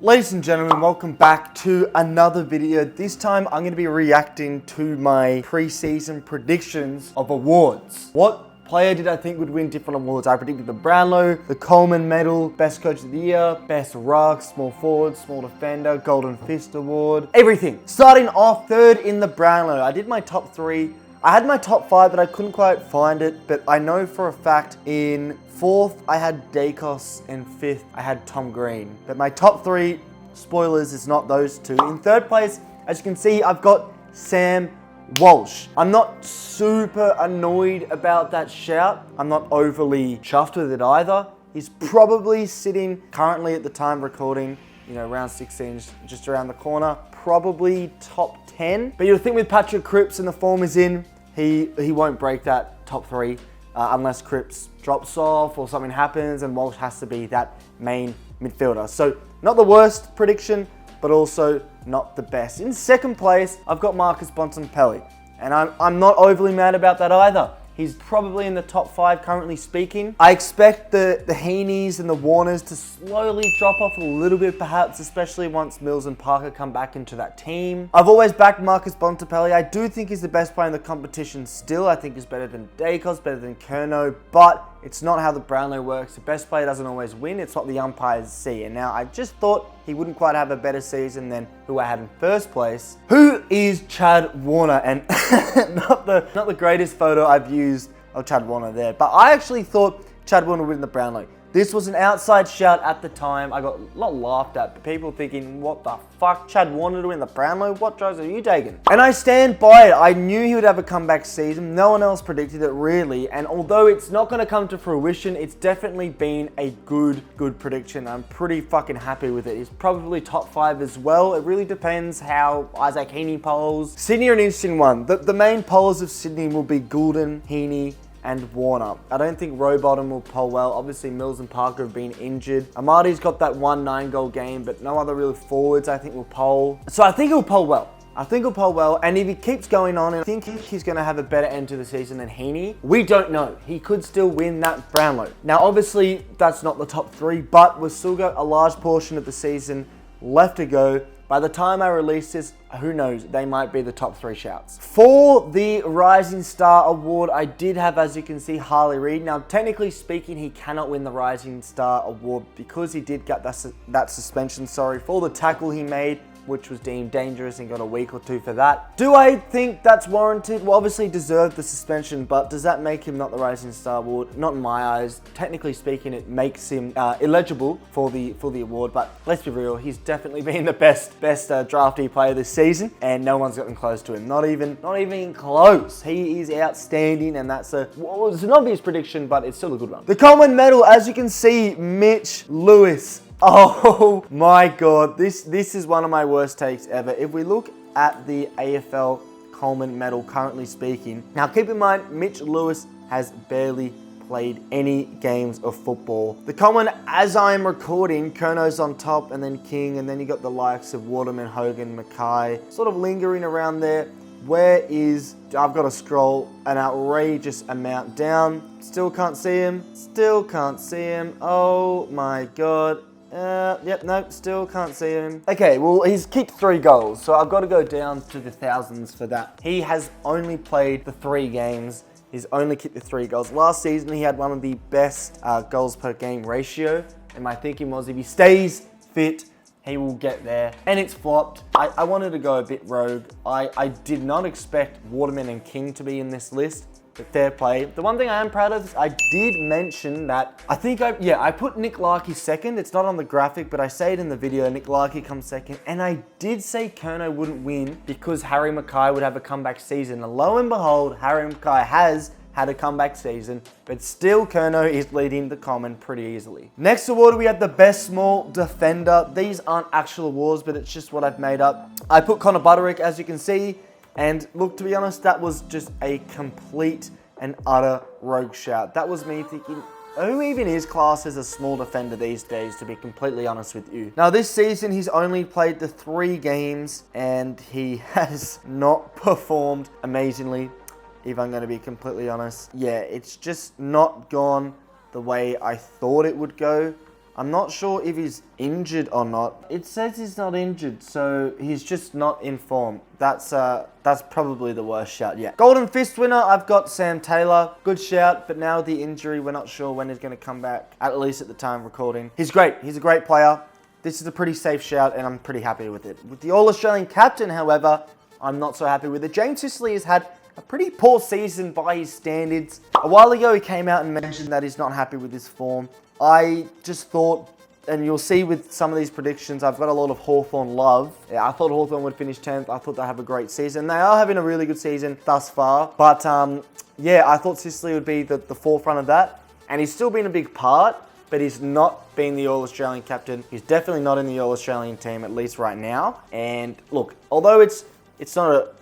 Ladies and gentlemen, welcome back to another video. This time I'm going to be reacting to my pre-season predictions of awards. What player did I think would win different awards? I predicted the Brownlow, the Coleman Medal, Best Coach of the Year, Best Ruck, Small Forward, Small Defender, Golden Fist Award, everything. Starting off third in the Brownlow, I did my top three. I had my top five, but I couldn't quite find it. But I know for a fact in fourth, I had Dacos, and fifth, I had Tom Green. But my top three, spoilers, it's not those two. In third place, as you can see, I've got Sam Walsh. I'm not super annoyed about that shout. I'm not overly chuffed with it either. He's probably sitting currently at the time recording, round 16, just around the corner, probably top 10. But you'll think with Patrick Cripps and the form is in, he won't break that top three unless Cripps drops off or something happens and Walsh has to be that main midfielder. So not the worst prediction, but also not the best. In second place, I've got Marcus Bontempelli, and I'm not overly mad about that either. He's probably in the top five currently speaking. I expect the Heenies and the Warners to slowly drop off a little bit perhaps, especially once Mills and Parker come back into that team. I've always backed Marcus Bontempelli. I do think he's the best player in the competition still. I think he's better than Dacos, better than Curnow, but it's not how the Brownlow works. The best player doesn't always win. It's what the umpires see. And now I just thought he wouldn't quite have a better season than who I had in first place. Who is Chad Warner? And not the greatest photo I've used of Chad Warner there. But I actually thought Chad Warner would win the Brownlow. This was an outside shout at the time. I got not laughed at, but people thinking, what the fuck? Chad Warner to win the Brownlow? What drugs are you taking? And I stand by it. I knew he would have a comeback season. No one else predicted it really. And although it's not going to come to fruition, it's definitely been a good prediction. I'm pretty fucking happy with it. He's probably top five as well. It really depends how Isaac Heaney polls. Sydney are an interesting one. The main pollers of Sydney will be Goulden, Heaney, and Warner. I don't think Rowbottom will poll well. Obviously, Mills and Parker have been injured. Amadi's got that 1 9-goal game, but no other real forwards I think will poll. So I think he'll poll well. And if he keeps going on, and I think he's going to have a better end to the season than Heaney. We don't know. He could still win that Brownlow. Now, obviously, that's not the top three, but we've still got a large portion of the season left to go. By the time I release this, who knows, they might be the top three shouts. For the Rising Star Award, I did have, as you can see, Harley Reid. Now, technically speaking, he cannot win the Rising Star Award because he did get that suspension, for the tackle he made, which was deemed dangerous, and got a week or two for that. Do I think that's warranted? Well, obviously he deserved the suspension, but does that make him not the Rising Star Award? Not in my eyes. Technically speaking, it makes him eligible for the award, but let's be real, he's definitely been the best draftee player this season, and no one's gotten close to him. Not even close. He is outstanding, and it's an obvious prediction, but it's still a good one. The Coleman Medal, as you can see, Mitch Lewis. Oh my God, this is one of my worst takes ever. If we look at the AFL Coleman Medal currently speaking, now keep in mind, Mitch Lewis has barely played any games of football. The Coleman, as I am recording, Curnow's on top, and then King, and then you got the likes of Waterman, Hogan, Mackay, sort of lingering around there. I've got to scroll an outrageous amount down. Still can't see him. Oh my God. Still can't see him. Okay, well, he's kicked 3 goals, so I've got to go down to the thousands for that. He has only played the 3 games. He's only kicked the 3 goals. Last season, he had one of the best goals per game ratio, and my thinking was if he stays fit, he will get there, and it's flopped. I wanted to go a bit rogue. I did not expect Waterman and King to be in this list. But fair play. The one thing I am proud of is I did mention that I put Nick Larkey second. It's not on the graphic, but I say it in the video. Nick Larkey comes second. And I did say Curnow wouldn't win because Harry Mackay would have a comeback season. And lo and behold, Harry Mackay has had a comeback season, but still Curnow is leading the Common pretty easily. Next award, we have the Best Small Defender. These aren't actual awards, but it's just what I've made up. I put Connor Butterick, as you can see. And look, to be honest, that was just a complete and utter rogue shout. That was me thinking, who even is classed as a small defender these days, to be completely honest with you? Now, this season, he's only played the 3 games, and he has not performed amazingly, if I'm going to be completely honest. Yeah, it's just not gone the way I thought it would go. I'm not sure if he's injured or not. It says he's not injured, so he's just not in form. That's probably the worst shout yet. Golden Fist winner, I've got Sam Taylor. Good shout, but now the injury, we're not sure when he's going to come back, at least at the time of recording. He's great. He's a great player. This is a pretty safe shout, and I'm pretty happy with it. With the All-Australian captain, however, I'm not so happy with it. James Sicily has had a pretty poor season by his standards. A while ago, he came out and mentioned that he's not happy with his form. I just thought, and you'll see with some of these predictions, I've got a lot of Hawthorn love. Yeah, I thought Hawthorn would finish 10th. I thought they'd have a great season. They are having a really good season thus far. But yeah, I thought Sicily would be the forefront of that. And he's still been a big part, but he's not been the All-Australian captain. He's definitely not in the All-Australian team, at least right now. And look, although it's not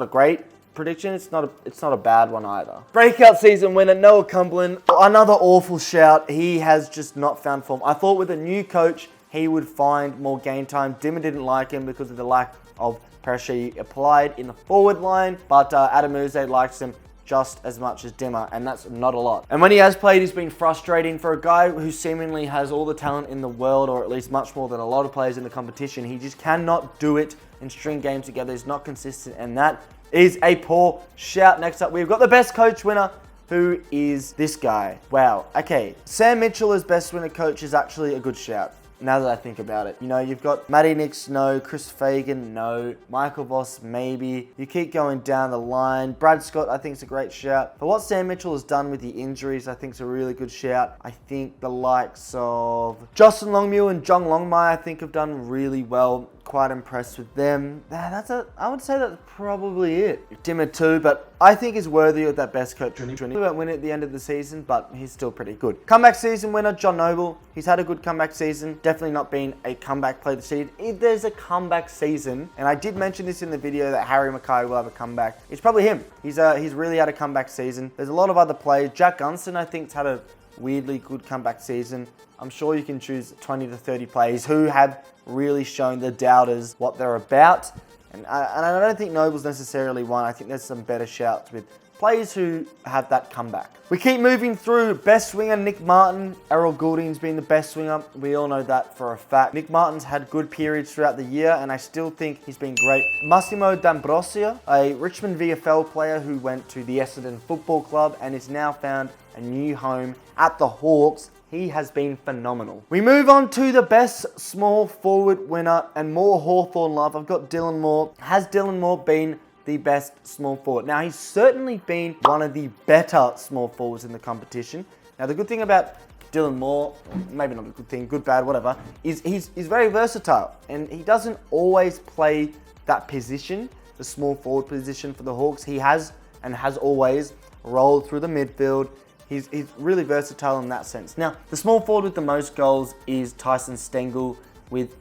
a great prediction, it's not a bad one either. Breakout season winner Noah Cumberland, another awful shout. He has just not found form. I thought with a new coach he would find more game time. Dimmer didn't like him because of the lack of pressure he applied in the forward line, but Adam Uze likes him just as much as Dimmer, and that's not a lot. And when he has played, he's been frustrating. For a guy who seemingly has all the talent in the world, or at least much more than a lot of players in the competition, he just cannot do it and string games together. He's not consistent, and that is a poor shout. Next up, we've got the best coach winner, who is this guy. Wow. Okay, Sam Mitchell as best winner coach is actually a good shout. Now that I think about it, you know, you've got Matty Nix, no. Chris Fagan, no. Michael Voss, maybe. You keep going down the line. Brad Scott, I think, is a great shout. But what Sam Mitchell has done with the injuries, I think, is a really good shout. I think the likes of Justin Longmuir and John Longmire, I think, have done really well. Quite impressed with them. I would say that's probably it. Dimmer too, but I think he's worthy of that best coach. He won't win it at the end of the season, but he's still pretty good. Comeback season winner, John Noble. He's had a good comeback season. Definitely not been a comeback player this season. If there's a comeback season, and I did mention this in the video that Harry Mackay will have a comeback, it's probably him. He's really had a comeback season. There's a lot of other players. Jack Gunston, I think, has had a weirdly good comeback season. I'm sure you can choose 20 to 30 players who have really shown the doubters what they're about. And I don't think Noble's necessarily one. I think there's some better shouts with players who have that comeback. We keep moving through. Best swinger, Nick Martin. Errol Goulding's been the best swinger. We all know that for a fact. Nick Martin's had good periods throughout the year, and I still think he's been great. Massimo D'Ambrosio, a Richmond VFL player who went to the Essendon Football Club and is now found a new home at the Hawks. He has been phenomenal. We move on to the best small forward winner and more Hawthorn love. I've got Dylan Moore. Has Dylan Moore been the best small forward? Now, he's certainly been one of the better small forwards in the competition. Now, the good thing about Dylan Moore, maybe not a good thing, good, bad, whatever, is he's very versatile, and he doesn't always play that position, the small forward position for the Hawks. He has and has always rolled through the midfield. He's really versatile in that sense. Now, the small forward with the most goals is Tyson Stengel with,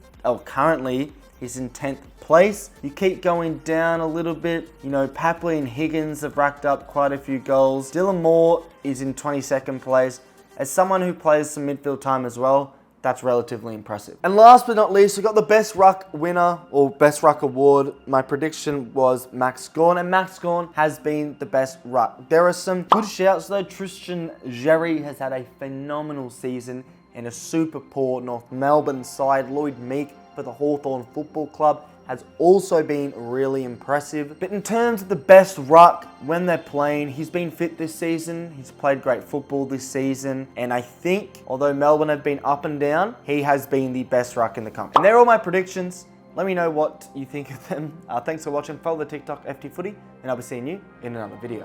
currently, he's in 10th place. You keep going down a little bit. You know, Papley and Higgins have racked up quite a few goals. Dylan Moore is in 22nd place. As someone who plays some midfield time as well, that's relatively impressive. And last but not least, we got the best ruck winner, or best ruck award. My prediction was Max Gawn, and Max Gawn has been the best ruck. There are some good shouts though. Tristan Xerri has had a phenomenal season in a super poor North Melbourne side. Lloyd Meek for the Hawthorn Football Club has also been really impressive. But in terms of the best ruck, when they're playing, he's been fit this season. He's played great football this season. And I think, although Melbourne have been up and down, he has been the best ruck in the company. And they're all my predictions. Let me know what you think of them. Thanks for watching. Follow the TikTok FTFooty, and I'll be seeing you in another video.